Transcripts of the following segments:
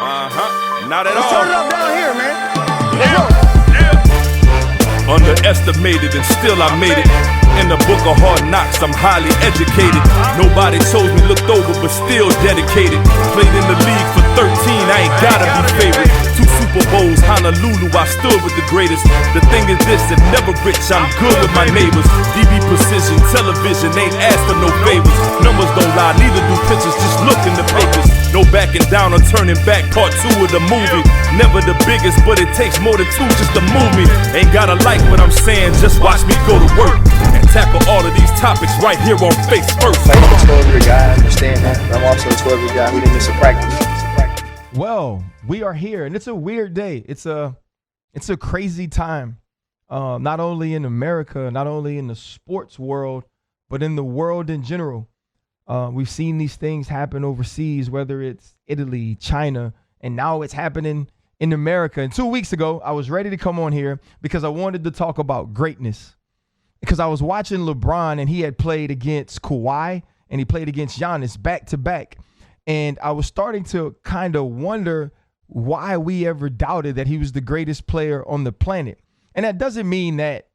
Not at all. Turn it up down here, man. Underestimated and still I made it. In the book of hard knocks, I'm highly educated. Nobody chose me, looked over, but still dedicated. Played in the league for 13, I ain't gotta be favorite. 2 Super Bowls, Honolulu, I stood with the greatest. The thing is this, that never rich, I'm good with my neighbors. DB precision, television, ain't asked for no favors. Numbers don't lie, neither do pictures, just look in the papers. No backing down or turning back, part 2 of the movie. Never the biggest, but it takes more than 2 just to move me. Ain't gotta like what I'm saying, just watch me go to work and tackle all of these topics right here on Face First. I'm a 12-year guy, I understand that. I'm also a 12-year guy who didn't miss a practice. Well, we are here, and it's a weird day. It's a crazy time, not only in America, not only in the sports world, but in the world in general. We've seen these things happen overseas, whether it's Italy, China, and now it's happening in America. And 2 weeks ago, I was ready to come on here because I wanted to talk about greatness. Because I was watching LeBron, and he had played against Kawhi, and he played against Giannis back to back. And I was starting to kind of wonder why we ever doubted that he was the greatest player on the planet. And that doesn't mean that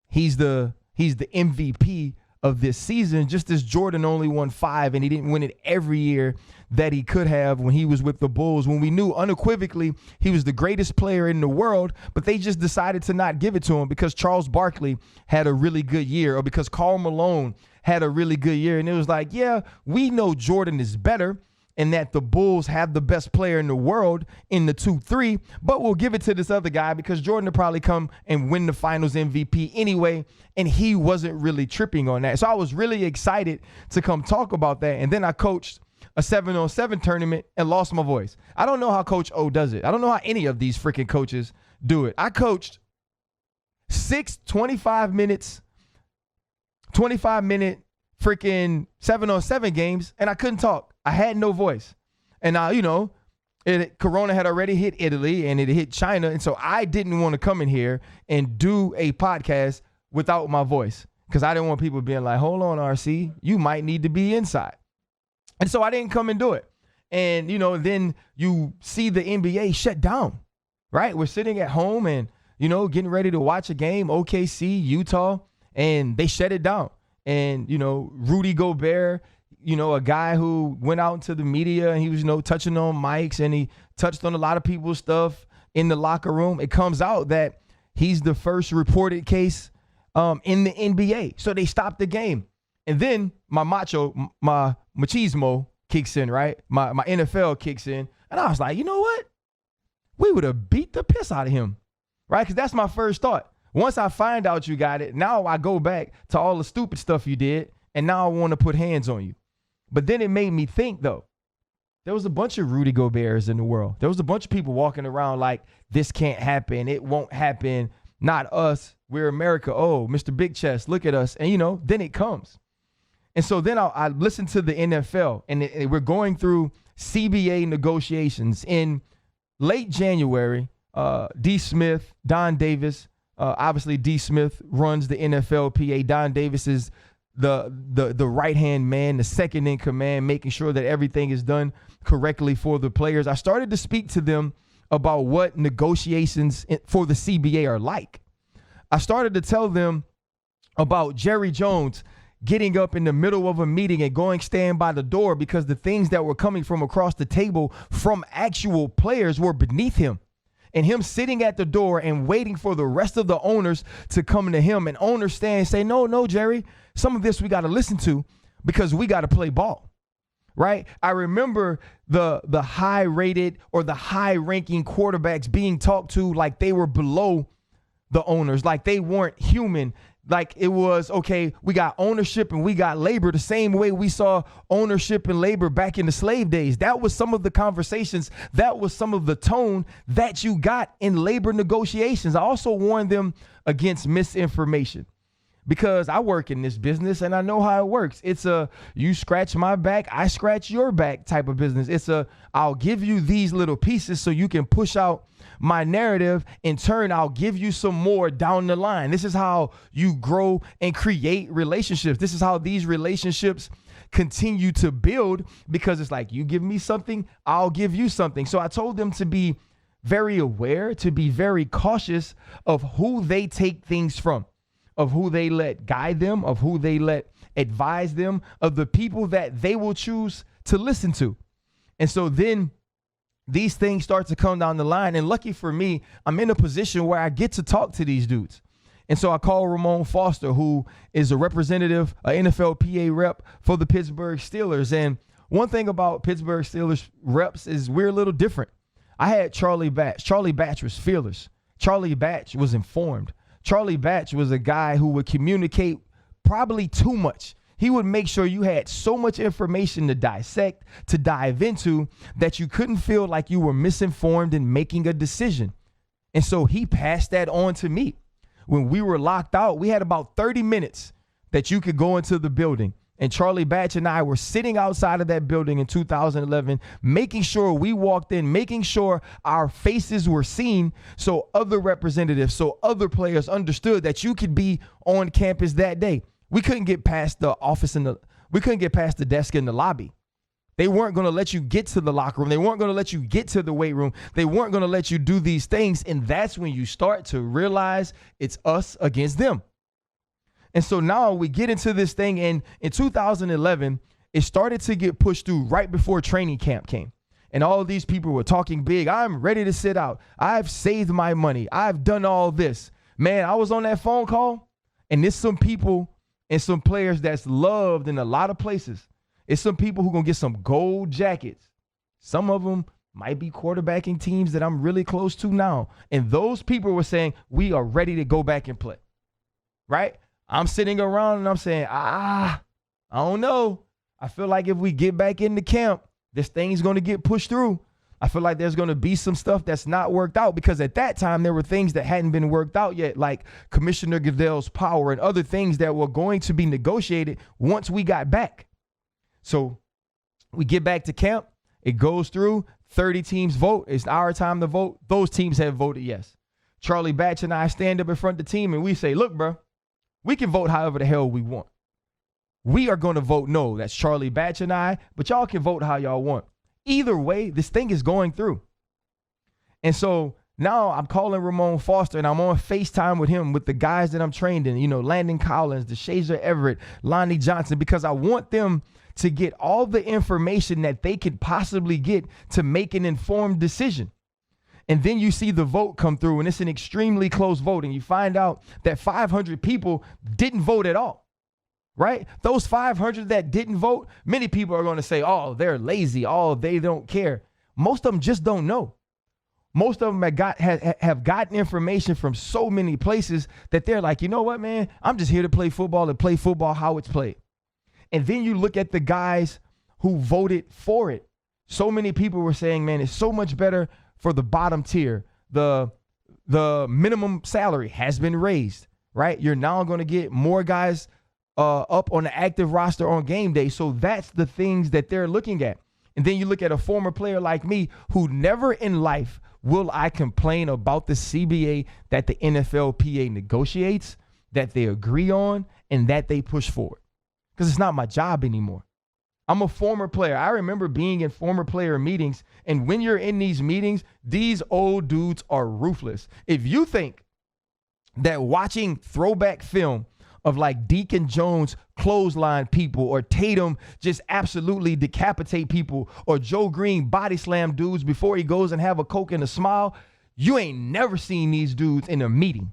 he's the MVP of this season, just as Jordan only won 5 and he didn't win it every year that he could have when he was with the Bulls, when we knew unequivocally he was the greatest player in the world, but they just decided to not give it to him because Charles Barkley had a really good year or because Karl Malone had a really good year. And it was like, yeah, we know Jordan is better and that the Bulls have the best player in the world in the 2-3, but we'll give it to this other guy because Jordan will probably come and win the finals MVP anyway, and he wasn't really tripping on that. So I was really excited to come talk about that, and then I coached a 7-on-7 tournament and lost my voice. I don't know how Coach O does it. I don't know how any of these freaking coaches do it. I coached 6 25-minute freaking 7-on-7 games, and I couldn't talk. I had no voice. And now, Corona had already hit Italy and it hit China. And so I didn't want to come in here and do a podcast without my voice because I didn't want people being like, hold on, RC, you might need to be inside. And so I didn't come and do it. And, then you see the NBA shut down, right? We're sitting at home and, getting ready to watch a game, OKC, Utah, and they shut it down. And, Rudy Gobert, a guy who went out into the media and he was, touching on mics and he touched on a lot of people's stuff in the locker room. It comes out that he's the first reported case in the NBA. So they stopped the game. And then my machismo kicks in, right? My NFL kicks in. And I was like, you know what? We would have beat the piss out of him, right? Because that's my first thought. Once I find out you got it, now I go back to all the stupid stuff you did, and now I want to put hands on you. But then it made me think, though, there was a bunch of Rudy Goberts in the world. There was a bunch of people walking around like, this can't happen. It won't happen. Not us. We're America. Oh, Mr. Big Chest, look at us. And, then it comes. And so then I listened to the NFL, and we're going through CBA negotiations. In late January, D. Smith, Don Davis, obviously D. Smith runs the NFLPA. Don Davis is the right-hand man, the second in command, making sure that everything is done correctly for the players. I started to speak to them about what negotiations for the CBA are like. I started to tell them about Jerry Jones getting up in the middle of a meeting and going stand by the door because the things that were coming from across the table from actual players were beneath him. And him sitting at the door and waiting for the rest of the owners to come to him, and owners stand and say, no, Jerry, some of this we got to listen to because we got to play ball, right? I remember the high-rated or the high-ranking quarterbacks being talked to like they were below the owners, like they weren't human. Like it was, okay, we got ownership and we got labor the same way we saw ownership and labor back in the slave days. That was some of the conversations. That was some of the tone that you got in labor negotiations. I also warned them against misinformation because I work in this business and I know how it works. It's a you scratch my back, I scratch your back type of business. It's a I'll give you these little pieces so you can push out my narrative. In turn, I'll give you some more down the line. This is how you grow and create relationships. This is how these relationships continue to build, because it's like, you give me something, I'll give you something. So I told them to be very aware, to be very cautious of who they take things from, of who they let guide them, of who they let advise them, of the people that they will choose to listen to. And so then these things start to come down the line. And lucky for me, I'm in a position where I get to talk to these dudes. And so I call Ramon Foster, who is a representative, an NFL PA rep for the Pittsburgh Steelers. And one thing about Pittsburgh Steelers reps is we're a little different. I had Charlie Batch. Charlie Batch was fearless. Charlie Batch was informed. Charlie Batch was a guy who would communicate probably too much. He would make sure you had so much information to dissect, to dive into, that you couldn't feel like you were misinformed in making a decision. And so he passed that on to me. When we were locked out, we had about 30 minutes that you could go into the building. And Charlie Batch and I were sitting outside of that building in 2011, making sure we walked in, making sure our faces were seen, so other representatives, so other players understood that you could be on campus that day. We couldn't get past the office we couldn't get past the desk in the lobby. They weren't going to let you get to the locker room. They weren't going to let you get to the weight room. They weren't going to let you do these things. And that's when you start to realize it's us against them. And so now we get into this thing. And in 2011, it started to get pushed through right before training camp came. And all of these people were talking big. I'm ready to sit out. I've saved my money. I've done all this. Man, I was on that phone call, and there's some people and some players that's loved in a lot of places. It's some people who going to get some gold jackets. Some of them might be quarterbacking teams that I'm really close to now. And those people were saying, we are ready to go back and play. Right? I'm sitting around and I'm saying, I don't know. I feel like if we get back into camp, this thing's going to get pushed through. I feel like there's going to be some stuff that's not worked out, because at that time there were things that hadn't been worked out yet, like Commissioner Goodell's power and other things that were going to be negotiated once we got back. So we get back to camp. It goes through. 30 teams vote. It's our time to vote. Those teams have voted yes. Charlie Batch and I stand up in front of the team and we say, look, bro, we can vote however the hell we want. We are going to vote no. That's Charlie Batch and I, but y'all can vote how y'all want. Either way, this thing is going through. And so now I'm calling Ramon Foster and I'm on FaceTime with him, with the guys that I'm trained in, Landon Collins, DeShazer Everett, Lonnie Johnson, because I want them to get all the information that they could possibly get to make an informed decision. And then you see the vote come through, and it's an extremely close vote. And you find out that 500 people didn't vote at all, right? Those 500 that didn't vote, many people are going to say, oh, they're lazy. Oh, they don't care. Most of them just don't know. Most of them have gotten information from so many places that they're like, you know what, man? I'm just here to play football and play football how it's played. And then you look at the guys who voted for it. So many people were saying, man, it's so much better for the bottom tier. The minimum salary has been raised, right? You're now going to get more guys up on the active roster on game day. So that's the things that they're looking at. And then you look at a former player like me, who never in life will I complain about the CBA that the NFLPA negotiates, that they agree on, and that they push forward. Because it's not my job anymore. I'm a former player. I remember being in former player meetings, and when you're in these meetings, these old dudes are ruthless. If you think that watching throwback film of like Deacon Jones clothesline people, or Tatum just absolutely decapitate people, or Joe Green body slam dudes before he goes and have a Coke and a smile, you ain't never seen these dudes in a meeting.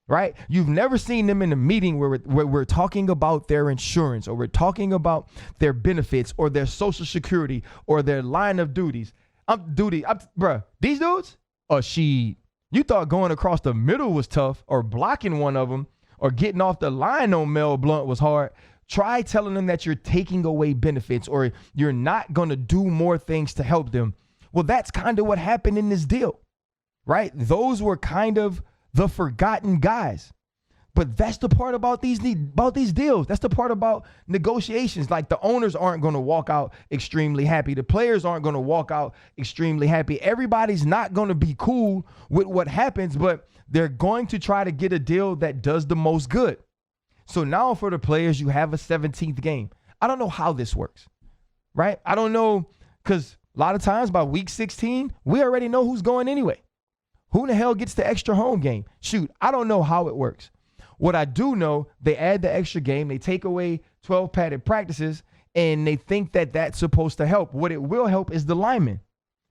Right? You've never seen them in a meeting where we're talking about their insurance, or we're talking about their benefits, or their social security, or their line of duties. Bruh, these dudes, you thought going across the middle was tough, or blocking one of them, or getting off the line on Mel Blount was hard. Try telling them that you're taking away benefits, or you're not going to do more things to help them. Well, that's kind of what happened in this deal, right? Those were kind of the forgotten guys. But that's the part about these deals. That's the part about negotiations. Like, the owners aren't going to walk out extremely happy. The players aren't going to walk out extremely happy. Everybody's not going to be cool with what happens, but they're going to try to get a deal that does the most good. So now for the players, you have a 17th game. I don't know how this works, right? I don't know, because a lot of times by week 16, we already know who's going anyway. Who in the hell gets the extra home game? Shoot, I don't know how it works. What I do know, they add the extra game, they take away 12 padded practices, and they think that that's supposed to help. What it will help is the linemen,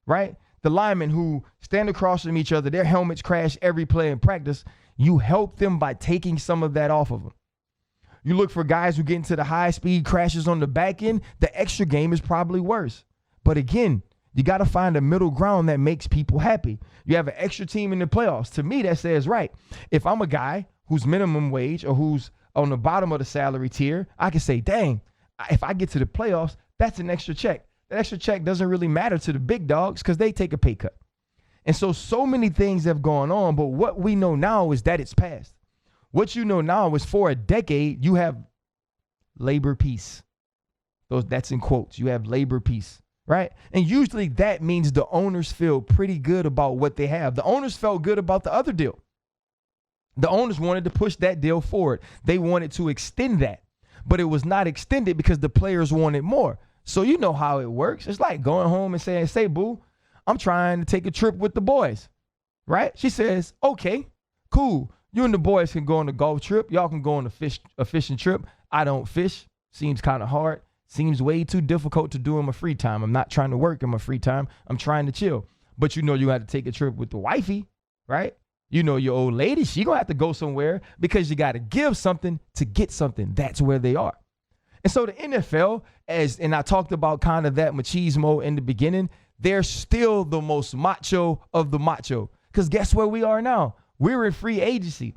right? The linemen who stand across from each other, their helmets crash every play in practice. You help them by taking some of that off of them. You look for guys who get into the high-speed crashes on the back end, the extra game is probably worse. But again, you got to find a middle ground that makes people happy. You have an extra team in the playoffs. To me, that says, right, if I'm a guy who's minimum wage or who's on the bottom of the salary tier, I can say, dang, if I get to the playoffs, that's an extra check. That extra check doesn't really matter to the big dogs because they take a pay cut. And so many things have gone on, but what we know now is that it's past. What you know now is for a decade, you have labor peace. That's in quotes. You have labor peace, right? And usually that means the owners feel pretty good about what they have. The owners felt good about the other deal. The owners wanted to push that deal forward. They wanted to extend that, but it was not extended because the players wanted more. So you know how it works. It's like going home and saying, say, boo, I'm trying to take a trip with the boys, right? She says, okay, cool. You and the boys can go on a golf trip. Y'all can go on a fishing trip. I don't fish. Seems kind of hard. Seems way too difficult to do in my free time. I'm not trying to work in my free time. I'm trying to chill. But you know you got to take a trip with the wifey, right? You know your old lady, she going to have to go somewhere because you got to give something to get something. That's where they are. And so the NFL, and I talked about kind of that machismo in the beginning, they're still the most macho of the macho. Because guess where we are now? We're in free agency.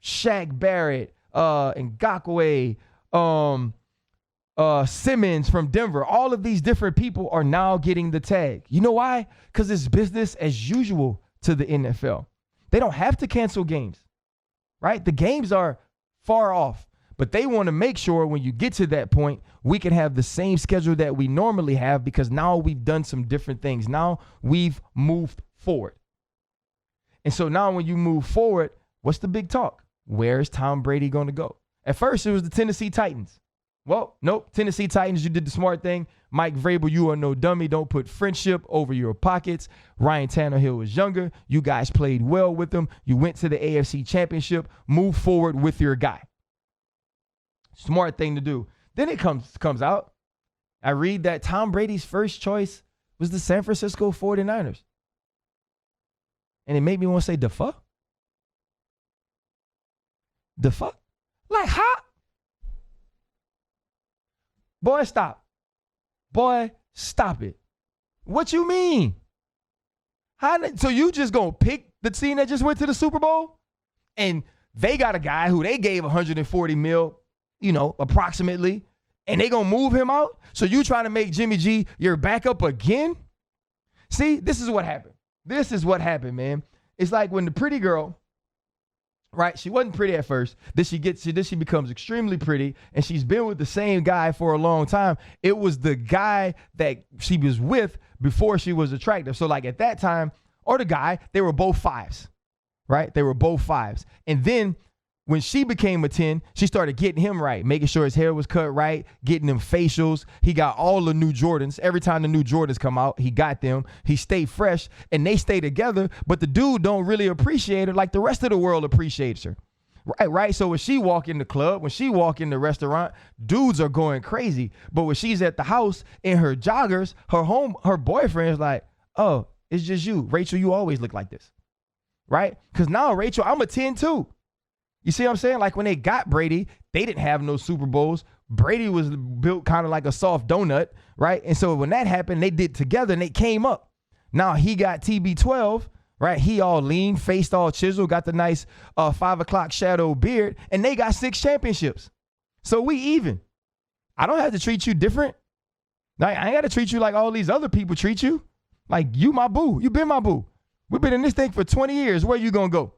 Shaq Barrett, Ngakoue, Simmons from Denver. All of these different people are now getting the tag. You know why? Because it's business as usual to the NFL. They don't have to cancel games, right? The games are far off. But they want to make sure when you get to that point, we can have the same schedule that we normally have because now we've done some different things. Now we've moved forward. And so now when you move forward, what's the big talk? Where is Tom Brady going to go? At first, it was the Tennessee Titans. Well, nope. Tennessee Titans, you did the smart thing. Mike Vrabel, you are no dummy. Don't put friendship over your pockets. Ryan Tannehill was younger. You guys played well with him. You went to the AFC Championship. Move forward with your guy. Smart thing to do. Then it comes out. I read that Tom Brady's first choice was the San Francisco 49ers. And it made me want to say, the fuck? The fuck? Like, how? Boy, stop. Boy, stop it. What you mean? So you just going to pick the team that just went to the Super Bowl? And they got a guy who they gave $140 million, approximately, and they gonna move him out? So you trying to make Jimmy G your backup again? See, this is what happened. This is what happened, man. It's like when the pretty girl, right? She wasn't pretty at first. Then she becomes extremely pretty, and she's been with the same guy for a long time. It was the guy that she was with before she was attractive. So like at that time, or the guy, they were both fives, right? They were both fives. And then when she became a 10, she started getting him right, making sure his hair was cut right, getting them facials. He got all the new Jordans. Every time the new Jordans come out, he got them. He stayed fresh, and they stay together, but the dude don't really appreciate her like the rest of the world appreciates her. Right? So when she walk in the club, when she walk in the restaurant, dudes are going crazy. But when she's at the house in her joggers, her boyfriend's like, oh, it's just you. Rachel, you always look like this. Right? Because now, Rachel, I'm a 10 too. You see what I'm saying? Like when they got Brady, they didn't have no Super Bowls. Brady was built kind of like a soft donut, right? And so when that happened, they did together and they came up. Now he got TB12, right? He all lean, faced all chiseled, got the nice 5 o'clock shadow beard, and they got 6 championships. So we even. I don't have to treat you different. Like, I ain't got to treat you like all these other people treat you. Like, you my boo. You been my boo. We've been in this thing for 20 years. Where you going to go?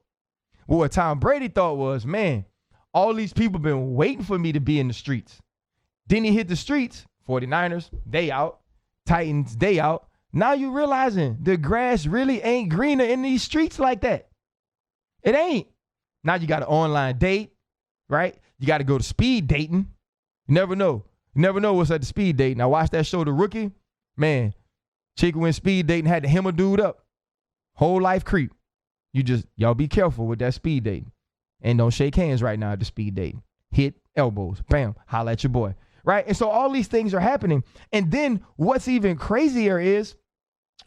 Well, what Tom Brady thought was, man, all these people been waiting for me to be in the streets. Then he hit the streets, 49ers, they out. Titans, they out. Now you realizing the grass really ain't greener in these streets like that. It ain't. Now you got an online date, right? You got to go to speed dating. You never know. You never know what's at the speed date. Now watch that show, The Rookie. Man, chick went speed dating, had to hem a dude up. Whole life creep. Y'all be careful with that speed dating. And don't shake hands right now at the speed dating. Hit elbows. Bam. Holla at your boy. Right? And so all these things are happening. And then what's even crazier is,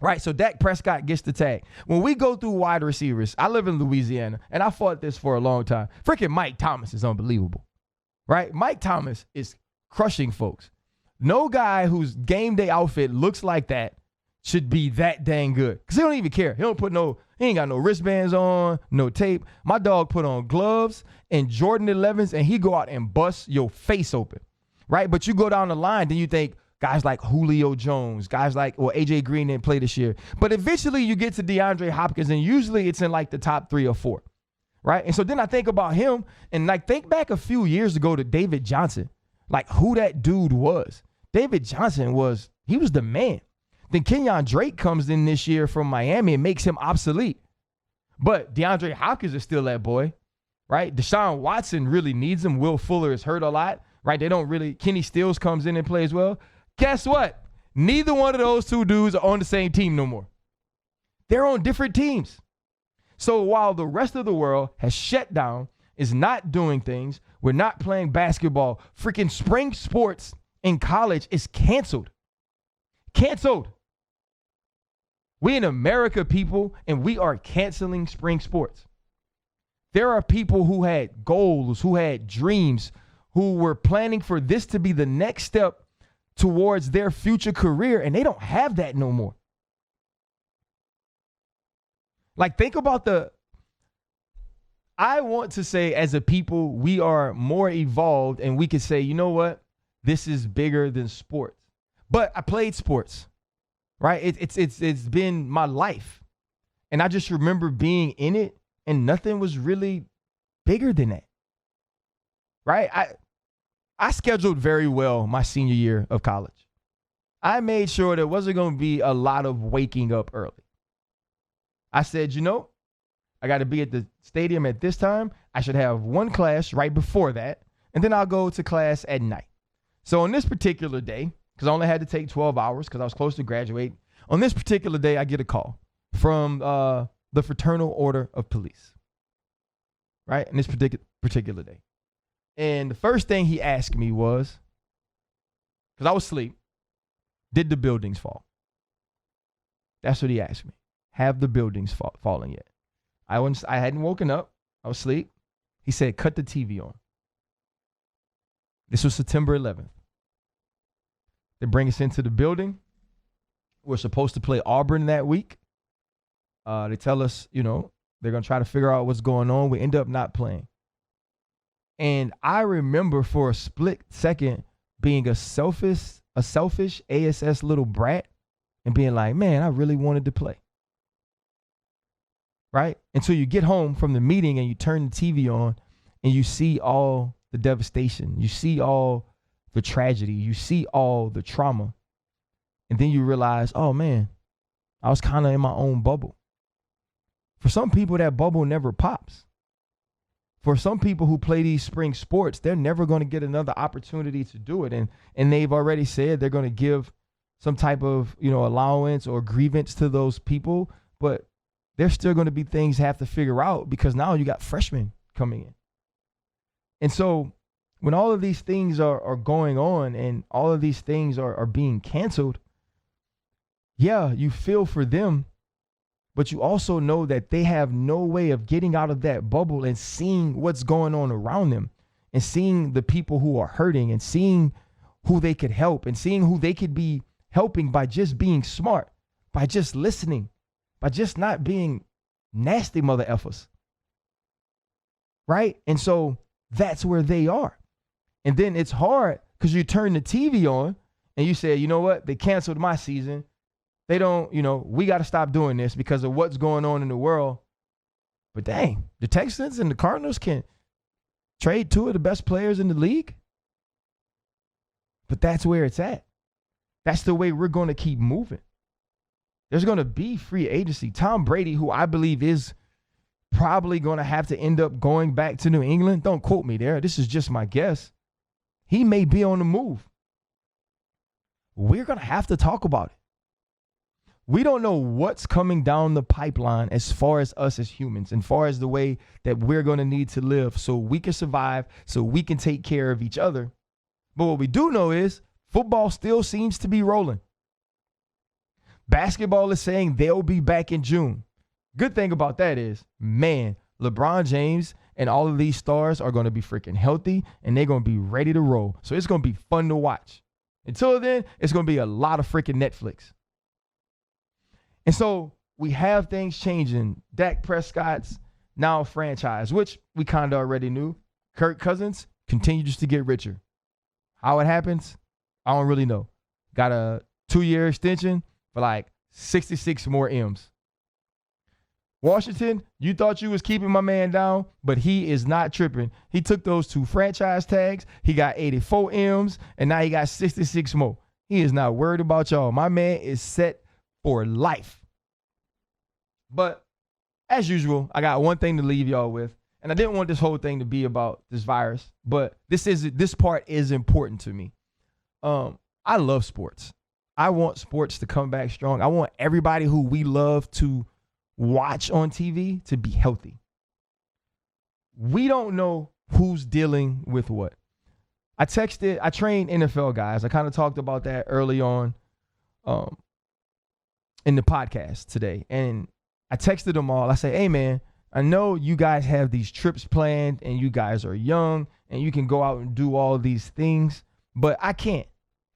right, so Dak Prescott gets the tag. When we go through wide receivers, I live in Louisiana, and I fought this for a long time. Freaking Mike Thomas is unbelievable. Right? Mike Thomas is crushing folks. No guy whose game day outfit looks like that should be that dang good. Because he don't even care. He ain't got no wristbands on, no tape. My dog put on gloves and Jordan 11s, and he go out and bust your face open. Right? But you go down the line, then you think guys like Julio Jones, guys like, well, AJ Green didn't play this year. But eventually you get to DeAndre Hopkins, and usually it's in like the top 3 or 4. Right? And so then I think about him, and like think back a few years ago to David Johnson, like who that dude was. David Johnson was the man. Then Kenyon Drake comes in this year from Miami and makes him obsolete. But DeAndre Hopkins is still that boy, right? Deshaun Watson really needs him. Will Fuller is hurt a lot, right? Kenny Stills comes in and plays well. Guess what? Neither one of those two dudes are on the same team no more. They're on different teams. So while the rest of the world has shut down, is not doing things, we're not playing basketball, freaking spring sports in college is canceled. Canceled. We in America, people, and we are canceling spring sports. There are people who had goals, who had dreams, who were planning for this to be the next step towards their future career, and they don't have that no more. Like, think about I want to say as a people, we are more evolved, and we could say, you know what? This is bigger than sports. But I played sports, right? It's been my life. And I just remember being in it, and nothing was really bigger than that, right? I scheduled very well my senior year of college. I made sure there wasn't going to be a lot of waking up early. I said, I got to be at the stadium at this time. I should have one class right before that, and then I'll go to class at night. So on this particular day, because I only had to take 12 hours because I was close to graduate, on this particular day, I get a call from the Fraternal Order of Police, right, on this particular day. And the first thing he asked me was, because I was asleep, did the buildings fall? That's what he asked me. Have the buildings fallen yet? I hadn't woken up. I was asleep. He said, cut the TV on. This was September 11th. They bring us into the building. We're supposed to play Auburn that week. They tell us, they're going to try to figure out what's going on. We end up not playing. And I remember for a split second being a selfish ASS little brat and being like, man, I really wanted to play. Right? Until you get home from the meeting and you turn the TV on and you see all the devastation. You see all the tragedy. You see all the trauma. And then you realize, oh man, I was kind of in my own bubble. For some people, that bubble never pops. For some people who play these spring sports, they're never going to get another opportunity to do it. And they've already said they're going to give some type of, allowance or grievance to those people. But there's still going to be things have to figure out because now you got freshmen coming in. And so when all of these things are going on and all of these things are being canceled, yeah, you feel for them, but you also know that they have no way of getting out of that bubble and seeing what's going on around them and seeing the people who are hurting and seeing who they could help and seeing who they could be helping by just being smart, by just listening, by just not being nasty mother effers. Right? And so that's where they are. And then it's hard because you turn the TV on and you say, you know what? They canceled my season. They don't, we got to stop doing this because of what's going on in the world. But dang, the Texans and the Cardinals can trade two of the best players in the league. But that's where it's at. That's the way we're going to keep moving. There's going to be free agency. Tom Brady, who I believe is probably going to have to end up going back to New England. Don't quote me there. This is just my guess. He may be on the move. we're going to have to talk about it. We don't know what's coming down the pipeline as far as us as humans and far as the way that we're going to need to live so we can survive, so we can take care of each other. But what we do know is football still seems to be rolling. Basketball is saying they'll be back in June. Good thing about that is, man, LeBron James and all of these stars are going to be freaking healthy and they're going to be ready to roll. So it's going to be fun to watch. Until then, it's going to be a lot of freaking Netflix. And so we have things changing. Dak Prescott's now a franchise, which we kind of already knew. Kirk Cousins continues to get richer. How it happens, I don't really know. Got a 2-year extension for like 66 more M's. Washington, you thought you was keeping my man down, but he is not tripping. He took those 2 franchise tags. He got 84 M's, and now he got 66 more. He is not worried about y'all. My man is set for life. But as usual, I got one thing to leave y'all with. And I didn't want this whole thing to be about this virus, but this part is important to me. I love sports. I want sports to come back strong. I want everybody who we love to watch on TV to be healthy. We don't know who's dealing with what. I train NFL guys. I kind of talked about that early on in the podcast today. And I texted them all. I said, hey, man, I know you guys have these trips planned and you guys are young and you can go out and do all these things, but I can't.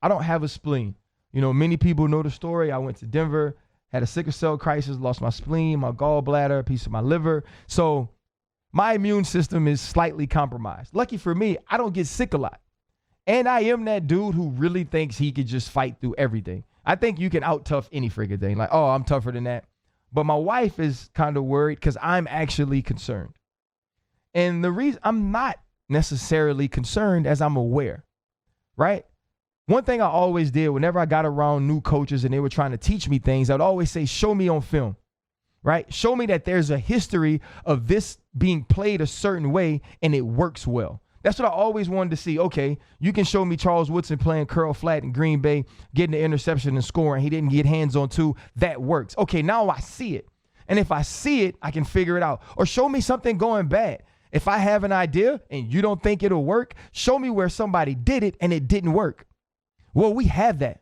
I don't have a spleen. You know, many people know the story. I went to Denver, had a sickle cell crisis, lost my spleen, my gallbladder, a piece of my liver. So my immune system is slightly compromised. Lucky for me, I don't get sick a lot. And I am that dude who really thinks he could just fight through everything. I think you can out-tough any friggin' thing. Like, oh, I'm tougher than that. But my wife is kind of worried because I'm actually concerned. And the reason I'm not necessarily concerned as I'm aware, right? One thing I always did whenever I got around new coaches and they were trying to teach me things, I'd always say, show me on film, right? Show me that there's a history of this being played a certain way and it works well. That's what I always wanted to see. Okay, you can show me Charles Woodson playing curl flat in Green Bay, getting the interception and scoring. He didn't get hands on 2. That works. Okay, now I see it. And if I see it, I can figure it out. Or show me something going bad. If I have an idea and you don't think it'll work, show me where somebody did it and it didn't work. Well, we have that.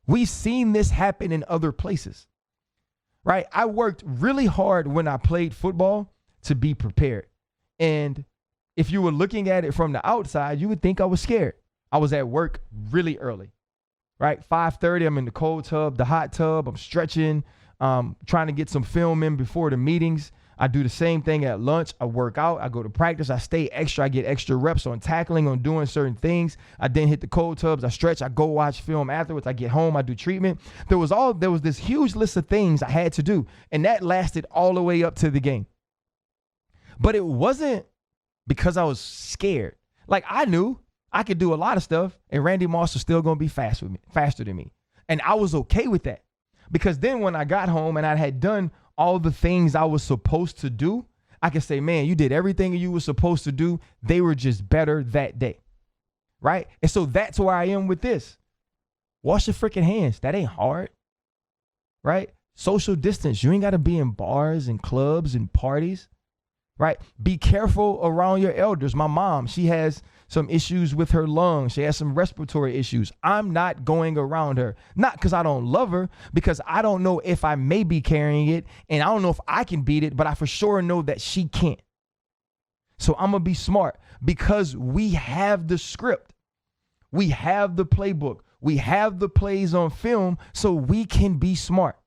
We've seen this happen in other places, right? I worked really hard when I played football to be prepared. And if you were looking at it from the outside, you would think I was scared. I was at work really early, right? 5:30, I'm in the cold tub, the hot tub. I'm stretching, trying to get some film in before the meetings. I do the same thing at lunch. I work out. I go to practice. I stay extra. I get extra reps on tackling, on doing certain things. I then hit the cold tubs. I stretch. I go watch film afterwards. I get home. I do treatment. There was this huge list of things I had to do, and that lasted all the way up to the game. But it wasn't because I was scared. Like, I knew I could do a lot of stuff, and Randy Moss was still going to be faster than me. And I was okay with that, because then when I got home and I had done all the things I was supposed to do, I could say, man, you did everything you were supposed to do. They were just better that day, right? And so that's where I am with this. Wash your freaking hands. That ain't hard, right? Social distance. You ain't got to be in bars and clubs and parties, right? Be careful around your elders. My mom, she has some issues with her lungs. She has some respiratory issues. I'm not going around her. Not because I don't love her, because I don't know if I may be carrying it, and I don't know if I can beat it, but I for sure know that she can't. So I'm going to be smart, because we have the script. We have the playbook. We have the plays on film, so we can be smart.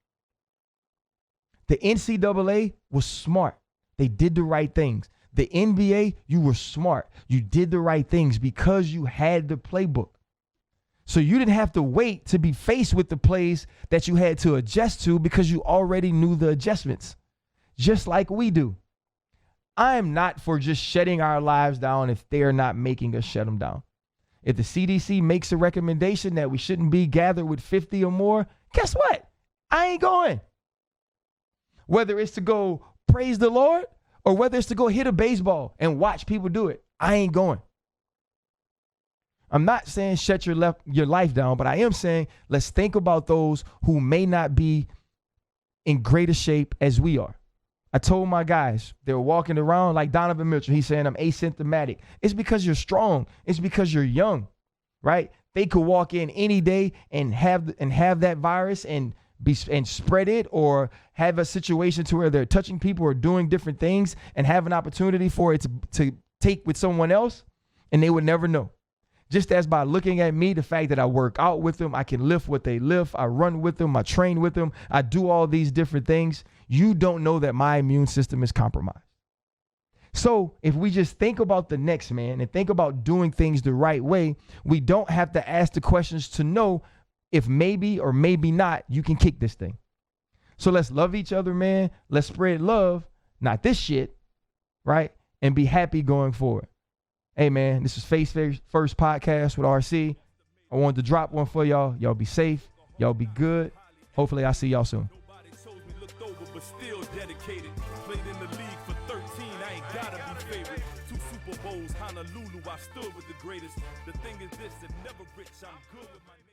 The NCAA was smart. They did the right things. The NBA, you were smart. You did the right things because you had the playbook. So you didn't have to wait to be faced with the plays that you had to adjust to, because you already knew the adjustments, just like we do. I am not for just shutting our lives down if they're not making us shut them down. If the CDC makes a recommendation that we shouldn't be gathered with 50 or more, guess what? I ain't going. Whether it's to go praise the Lord, or whether it's to go hit a baseball and watch people do it, I ain't going. I'm not saying shut your life down, but I am saying let's think about those who may not be in greater shape as we are. I told my guys, they were walking around like Donovan Mitchell. He's saying I'm asymptomatic. It's because you're strong. It's because you're young, right? They could walk in any day and have that virus and spread it, or have a situation to where they're touching people or doing different things and have an opportunity for it to take with someone else, and they would never know. Just as by looking at me, the fact that I work out with them, I can lift what they lift, I run with them, I train with them, I do all these different things, you don't know that my immune system is compromised. So if we just think about the next man and think about doing things the right way, we don't have to ask the questions to know if maybe or maybe not you can kick this thing. So let's love each other, man. Let's spread love, not this shit, right? And be happy going forward. Hey, man, this is Face First Podcast with RC. I wanted to drop one for y'all. Y'all be safe. Y'all be good. Hopefully, I'll see y'all soon. Nobody told me looked over, but still dedicated. Played in the league for 13, I ain't gotta be favorite. 2 Super Bowls, Honolulu, I stood with the greatest. The thing is this, that never rich, I'm good with my name.